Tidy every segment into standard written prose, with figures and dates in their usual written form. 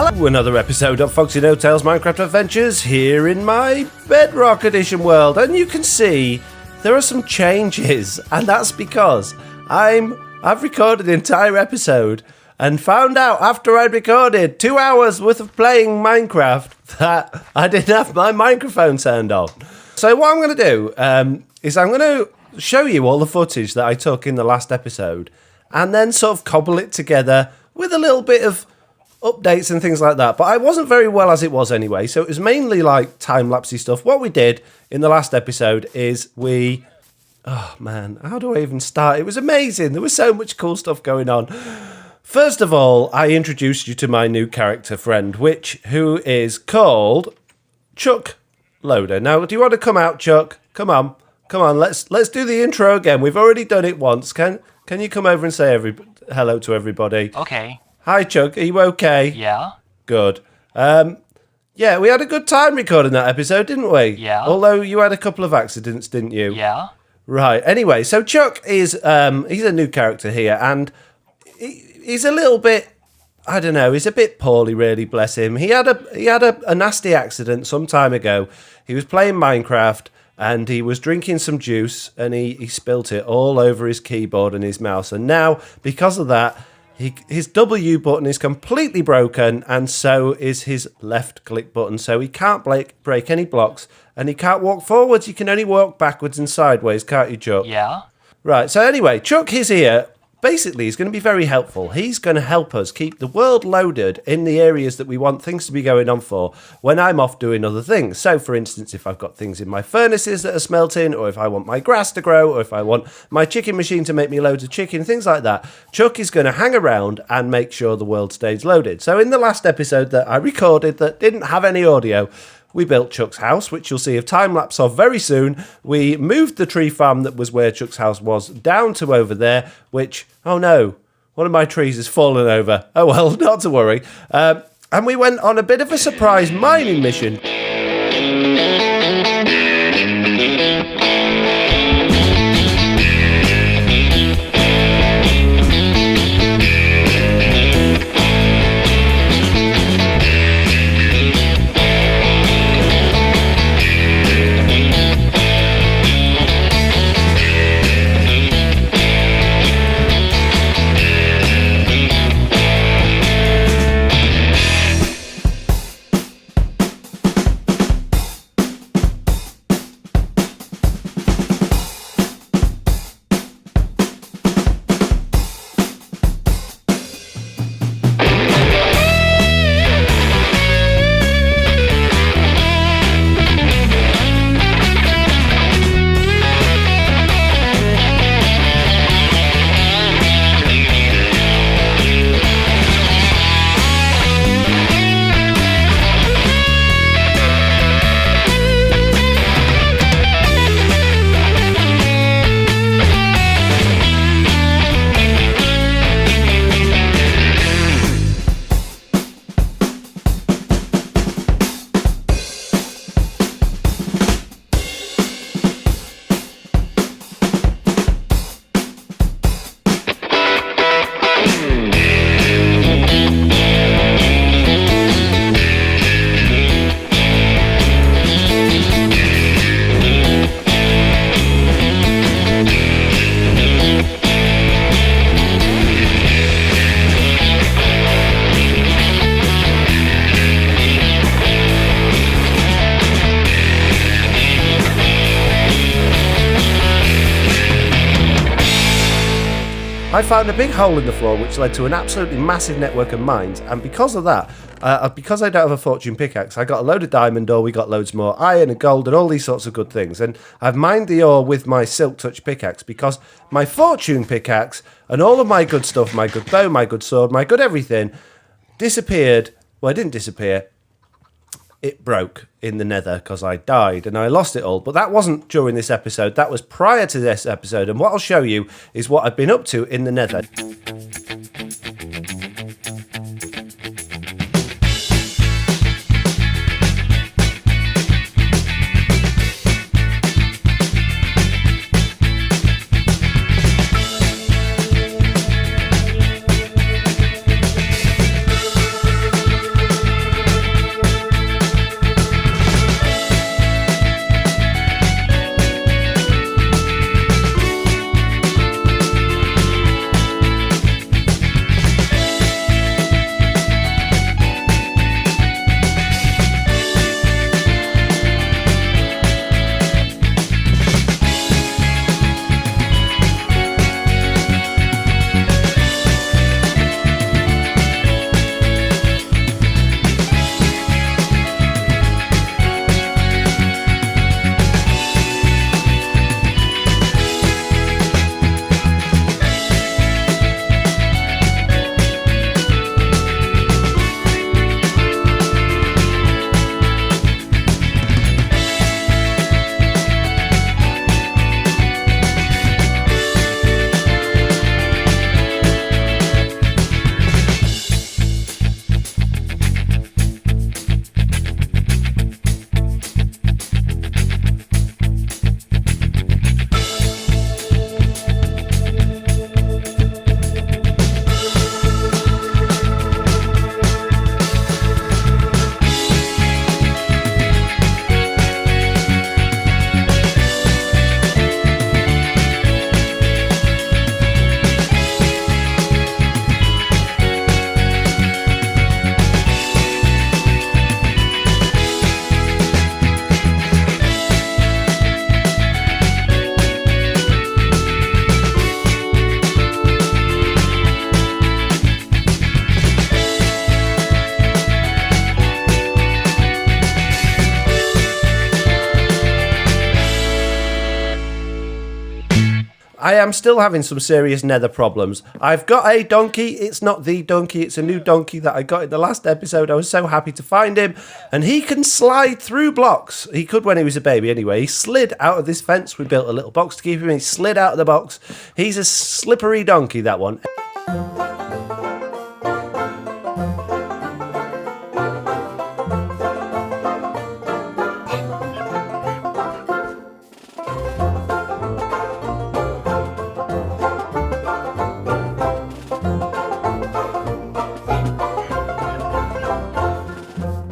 Hello, another episode of FoxyNoTail's Minecraft Adventures here in my Bedrock Edition world. And you can see there are some changes, and that's because I've recorded the entire episode and found out after I'd recorded 2 hours worth of playing Minecraft that I didn't have my microphone turned on. So what I'm going to do is I'm going to show you all the footage that I took in the last episode and then sort of cobble it together with a little bit of updates and things like that. But I wasn't very well as it was anyway, so it was mainly like time-lapsey stuff. What we did in the last episode is oh man, how do I even start? It was amazing. There was so much cool stuff going on. First of all, I introduced you to my new character friend, who is called Chuck LOADER. Now, do you want to come out, Chuck? Come on, let's do the intro again. We've already done it once. Can you come over and say hello to everybody? Okay. Hi, Chuck. Are you okay? Yeah. Good. Yeah, we had a good time recording that episode, didn't we? Yeah. Although you had a couple of accidents, didn't you? Yeah. Right. Anyway, so Chuck is he's a new character here, and he's a little bit, I don't know, he's a bit poorly, really, bless him. He had a nasty accident some time ago. He was playing Minecraft and he was drinking some juice and he spilt it all over his keyboard and his mouse. And now, because of that, his W button is completely broken, and so is his left click button. So he can't break any blocks, and he can't walk forwards. He can only walk backwards and sideways, can't you, Chuck? Yeah. Right, so anyway, Chuck is here. Basically, he's going to be very helpful. He's going to help us keep the world loaded in the areas that we want things to be going on for when I'm off doing other things. So, for instance, if I've got things in my furnaces that are smelting, or if I want my grass to grow, or if I want my chicken machine to make me loads of chicken, things like that, Chuck is going to hang around and make sure the world stays loaded. So in the last episode that I recorded that didn't have any audio, we built Chuck's house, which you'll see a time-lapse of very soon. We moved the tree farm that was where Chuck's house was down to over there, which, oh no, one of my trees has fallen over. Oh well, not to worry. And we went on a bit of a surprise mining mission. I found a big hole in the floor which led to an absolutely massive network of mines, and because of that, because I don't have a fortune pickaxe, I got a load of diamond ore, we got loads more iron and gold and all these sorts of good things, and I've mined the ore with my silk touch pickaxe because my fortune pickaxe and all of my good stuff, my good bow, my good sword, my good everything, disappeared. Well, it didn't disappear. It broke in the nether because I died and I lost it all. But that wasn't during this episode. That was prior to this episode. And what I'll show you is what I've been up to in the nether. I am still having some serious nether problems. I've got a donkey. It's not the donkey. It's a new donkey that I got in the last episode. I was so happy to find him. And he can slide through blocks. He could when he was a baby anyway. He slid out of this fence. We built a little box to keep him. He slid out of the box. He's a slippery donkey, that one.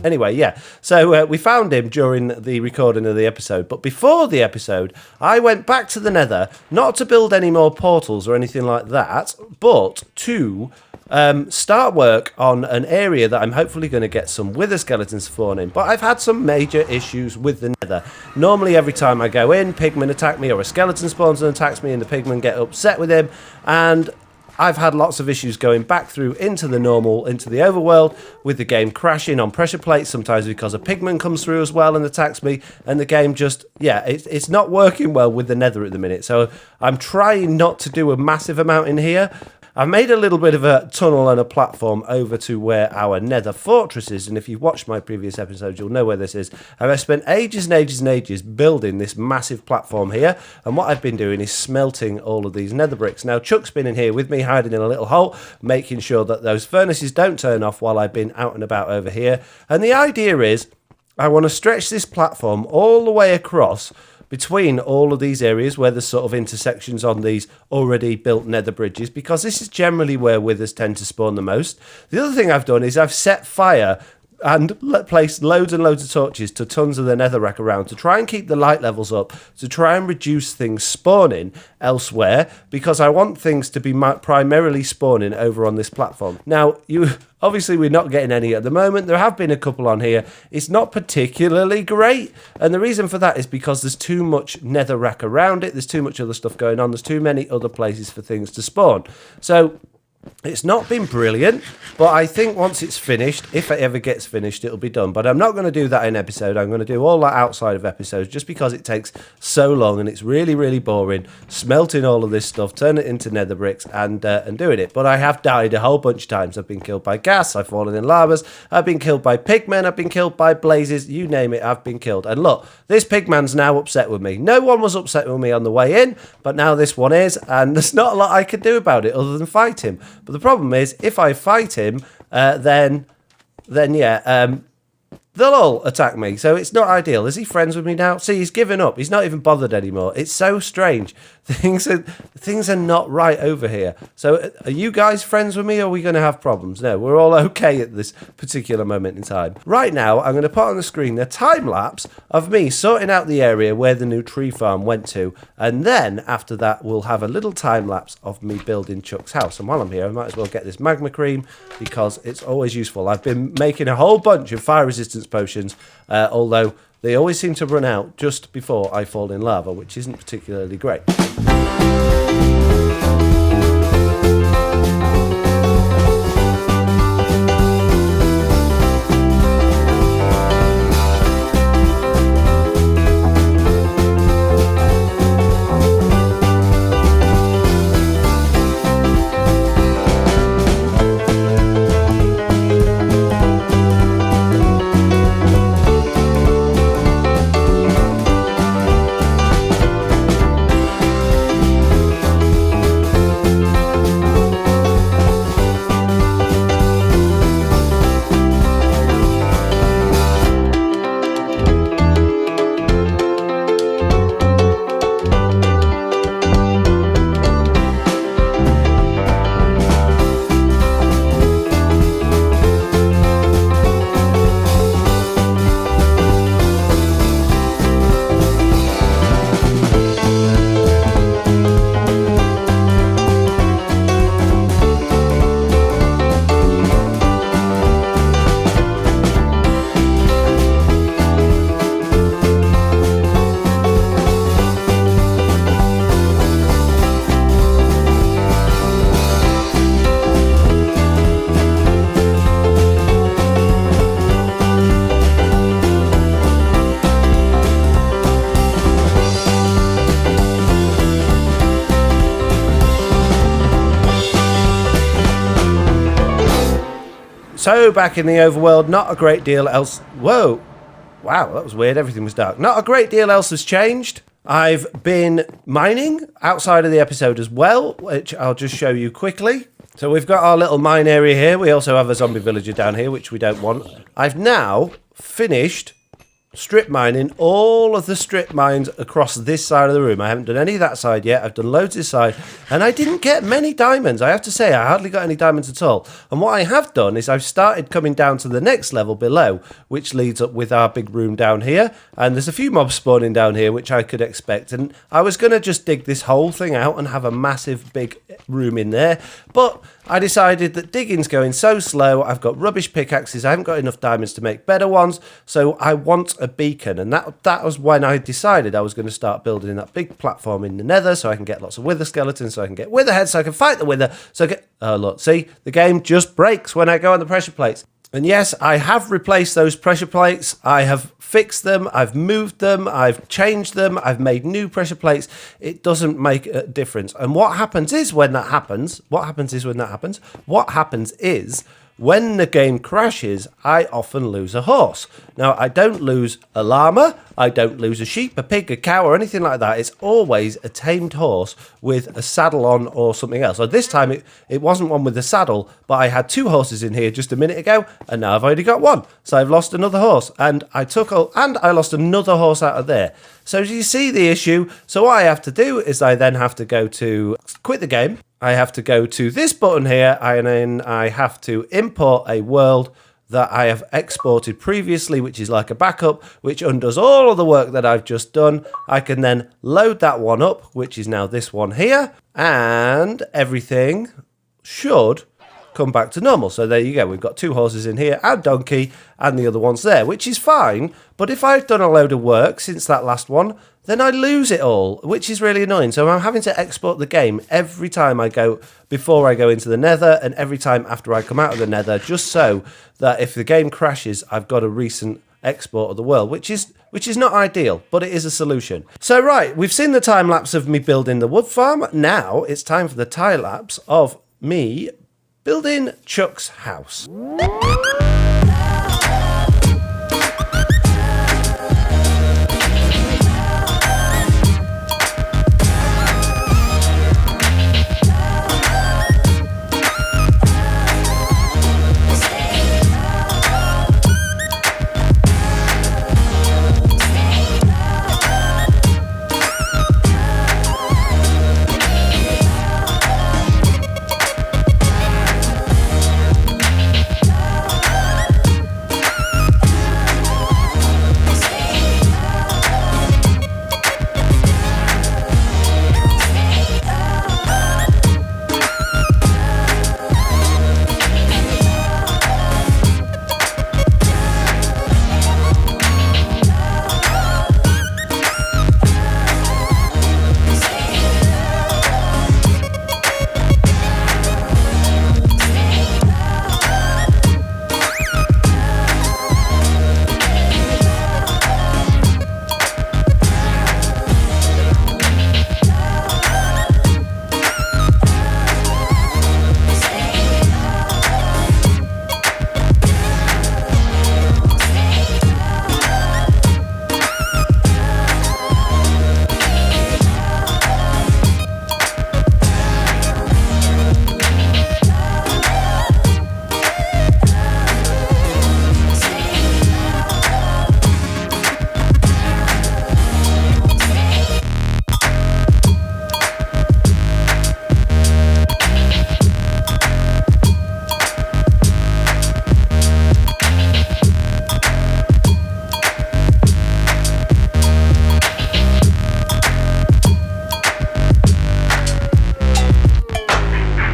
Anyway, yeah, so we found him during the recording of the episode, but before the episode, I went back to the Nether, not to build any more portals or anything like that, but to start work on an area that I'm hopefully going to get some wither skeletons spawn in. But I've had some major issues with the Nether. Normally, every time I go in, pigmen attack me, or a skeleton spawns and attacks me, and the pigmen get upset with him, and I've had lots of issues going back through into the overworld, with the game crashing on pressure plates, sometimes because a pigman comes through as well and attacks me, and the game just, yeah, it's not working well with the Nether at the minute. So I'm trying not to do a massive amount in here. I've made a little bit of a tunnel and a platform over to where our Nether fortress is, and if you've watched my previous episodes, you'll know where this is. And I spent ages and ages and ages building this massive platform here, and what I've been doing is smelting all of these Nether bricks. Now, Chuck's been in here with me, hiding in a little hole, making sure that those furnaces don't turn off while I've been out and about over here. And the idea is, I want to stretch this platform all the way across between all of these areas where there's sort of intersections on these already built nether bridges, because this is generally where withers tend to spawn the most. The other thing I've done is I've set fire and placed loads and loads of torches to tons of the netherrack around to try and keep the light levels up, to try and reduce things spawning elsewhere, because I want things to be primarily spawning over on this platform. Now, obviously we're not getting any at the moment. There have been a couple on here. It's not particularly great, and the reason for that is because there's too much netherrack around it. There's too much other stuff going on. There's too many other places for things to spawn. So it's not been brilliant, but I think once it's finished, if it ever gets finished, it'll be done. But I'm not going to do that in episode. I'm going to do all that outside of episodes, just because it takes so long and it's really, really boring smelting all of this stuff, turn it into nether bricks and doing it. But I have died a whole bunch of times. I've been killed by gas, I've fallen in lavas, I've been killed by pigmen, I've been killed by blazes, you name it, I've been killed. And look, this pigman's now upset with me. No one was upset with me on the way in, but now this one is, and there's not a lot I can do about it other than fight him. But the problem is, if I fight him, then yeah, they'll all attack me, so it's not ideal. Is he friends with me now? See, he's given up. He's not even bothered anymore. It's so strange. Things are not right over here. So are you guys friends with me, or are we going to have problems? No, we're all okay at this particular moment in time. Right now, I'm going to put on the screen a time-lapse of me sorting out the area where the new tree farm went to, and then after that, we'll have a little time-lapse of me building Chuck's house. And while I'm here, I might as well get this magma cream, because it's always useful. I've been making a whole bunch of fire resistance potions, although they always seem to run out just before I fall in lava, which isn't particularly great. So back in the overworld, not a great deal else. Whoa. Wow, that was weird. Everything was dark. Not a great deal else has changed. I've been mining outside of the episode as well, which I'll just show you quickly. So we've got our little mine area here. We also have a zombie villager down here, which we don't want. I've now finished strip mining all of the strip mines across this side of the room. I haven't done any of that side yet. I've done loads this side, and I didn't get many diamonds. I have to say, I hardly got any diamonds at all. And what I have done is I've started coming down to the next level below, which leads up with our big room down here. And there's a few mobs spawning down here, which I could expect. And I was going to just dig this whole thing out and have a massive big room in there. But I decided that digging's going so slow. I've got rubbish pickaxes. I haven't got enough diamonds to make better ones. So I want a beacon. And that was when I decided I was going to start building that big platform in the nether so I can get lots of wither skeletons, so I can get wither heads, so I can fight the wither. So I can... Oh, look. See? The game just breaks when I go on the pressure plates. And yes, I have replaced those pressure plates. I have fixed them. I've moved them. I've changed them. I've made new pressure plates. It doesn't make a difference. And what happens is when that happens, what happens is when the game crashes, I often lose a horse. Now, I don't lose a llama, I don't lose a sheep, a pig, a cow, or anything like that. It's always a tamed horse with a saddle on or something else. So this time, it wasn't one with a saddle, but I had two horses in here just a minute ago, and now I've only got one. So I've lost another horse, and I lost another horse out of there. So do you see the issue? So what I have to do is I then have to go to quit the game. I have to go to this button here, and then I have to import a world that I have exported previously, which is like a backup, which undoes all of the work that I've just done. I can then load that one up, which is now this one here, and everything should come back to normal. So there you go. We've got two horses in here, and donkey, and the other one's there, which is fine. But if I've done a load of work since that last one, then I lose it all, which is really annoying. So I'm having to export the game every time I go, before I go into the nether, and every time after I come out of the nether, just so that if the game crashes, I've got a recent export of the world, which is not ideal, but it is a solution. So right, we've seen the time lapse of me building the wood farm. Now it's time for the time lapse of me building Chuck's house.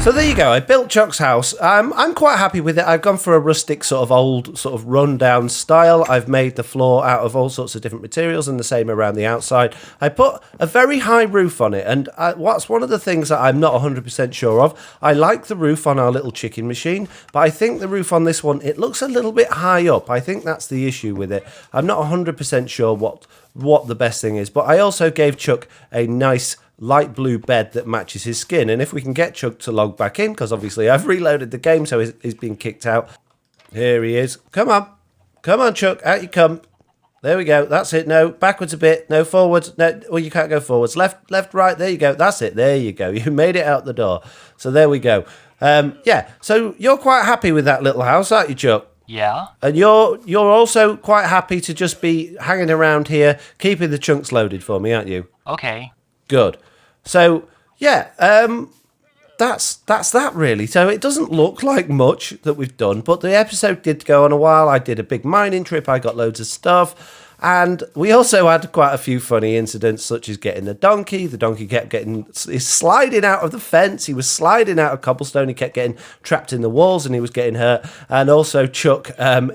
So there you go. I built Chuck's house. I'm quite happy with it. I've gone for a rustic sort of old sort of rundown style. I've made the floor out of all sorts of different materials and the same around the outside. I put a very high roof on it, and what's one of the things that I'm not 100% sure of. I like the roof on our little chicken machine, but I think the roof on this one, it looks a little bit high up. I think that's the issue with it. I'm not 100% sure what the best thing is, but I also gave Chuck a nice light blue bed that matches his skin, and if we can get Chuck to log back in, because obviously I've reloaded the game, so he's been kicked out. Here he is. Come on. Come on, Chuck. Out you come. There we go. That's it. No, backwards a bit. No, forwards. No, well, you can't go forwards. Left, right. There you go. That's it. There you go. You made it out the door. So there we go. Yeah. So you're quite happy with that little house, aren't you, Chuck? Yeah. And you're also quite happy to just be hanging around here, keeping the chunks loaded for me, aren't you? Okay. Good. So yeah. That's that really. So it doesn't look like much that we've done, but the episode did go on a while. I did a big mining trip. I got loads of stuff. And we also had quite a few funny incidents, such as getting the donkey. The donkey kept sliding out of the fence. He was sliding out of cobblestone. He kept getting trapped in the walls and he was getting hurt. And also Chuck,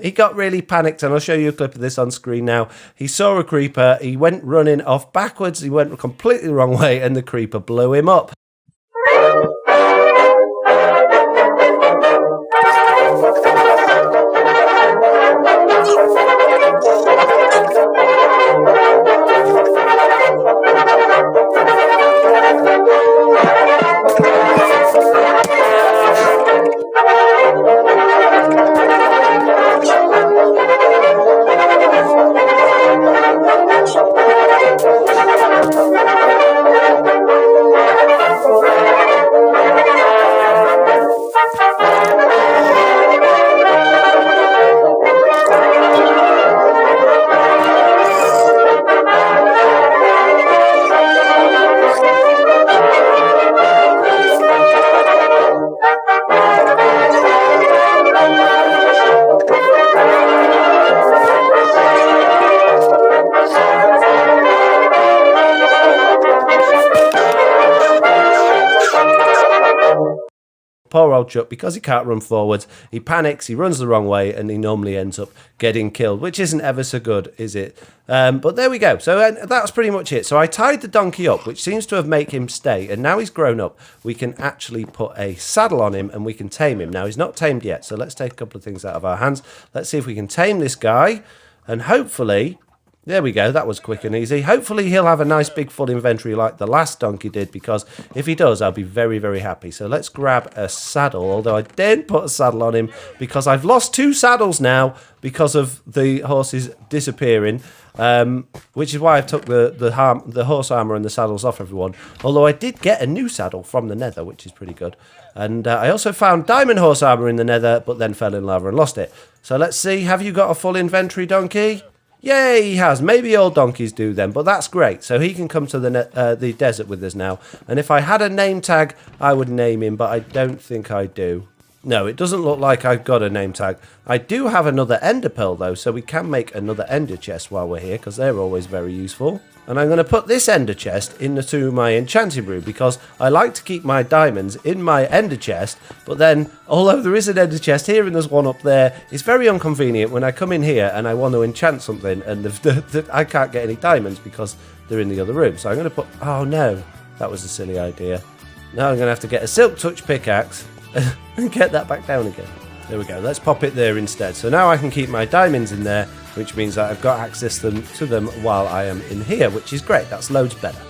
he got really panicked. And I'll show you a clip of this on screen now. He saw a creeper. He went running off backwards. He went completely the wrong way and the creeper blew him up. Poor old Chuck, because he can't run forwards, he panics, he runs the wrong way, and he normally ends up getting killed, which isn't ever so good, is it? But there we go. So that's pretty much it. So I tied the donkey up, which seems to have made him stay, and now he's grown up. We can actually put a saddle on him, and we can tame him. Now, he's not tamed yet, so let's take a couple of things out of our hands. Let's see if we can tame this guy, and hopefully... There we go, that was quick and easy. Hopefully he'll have a nice big full inventory like the last donkey did, because if he does, I'll be very, very happy. So let's grab a saddle, although I didn't put a saddle on him because I've lost 2 saddles now because of the horses disappearing, which is why I took the horse armor and the saddles off everyone. Although I did get a new saddle from the Nether, which is pretty good. And I also found diamond horse armor in the Nether, but then fell in lava and lost it. So let's see, have you got a full inventory, donkey? Yay, he has. Maybe all donkeys do then, but that's great. So he can come to the desert with us now. And if I had a name tag, I would name him, but I don't think I do. No, it doesn't look like I've got a name tag. I do have another ender pearl, though, so we can make another ender chest while we're here, because they're always very useful. And I'm going to put this ender chest into my enchanting room, because I like to keep my diamonds in my ender chest, but then, although there is an ender chest here and there's one up there, it's very inconvenient when I come in here and I want to enchant something, and I can't get any diamonds because they're in the other room. So I'm going to put... Oh, no. That was a silly idea. Now I'm going to have to get a silk touch pickaxe and get that back down again. There we go. Let's pop it there instead. So now I can keep my diamonds in there, which means that I've got access to them while I am in here, which is great. That's loads better.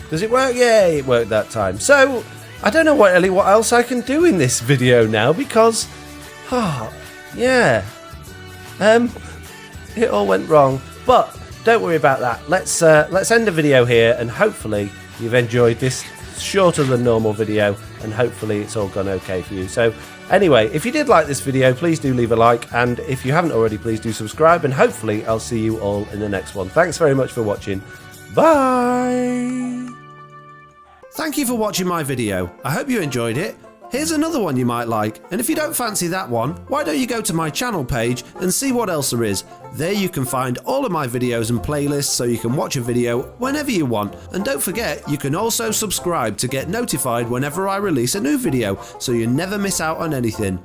Does it work? Yay, it worked that time. So I don't know what else I can do in this video now, because yeah, it all went wrong. But don't worry about that. Let's end the video here, and hopefully you've enjoyed this shorter than normal video, and hopefully it's all gone okay for you. So anyway, if you did like this video, please do leave a like, and if you haven't already, please do subscribe, and hopefully I'll see you all in the next one. Thanks very much for watching. Bye! Thank you for watching my video. I hope you enjoyed it. Here's another one you might like, and if you don't fancy that one, why don't you go to my channel page and see what else there is. There you can find all of my videos and playlists, so you can watch a video whenever you want. And don't forget, you can also subscribe to get notified whenever I release a new video, so you never miss out on anything.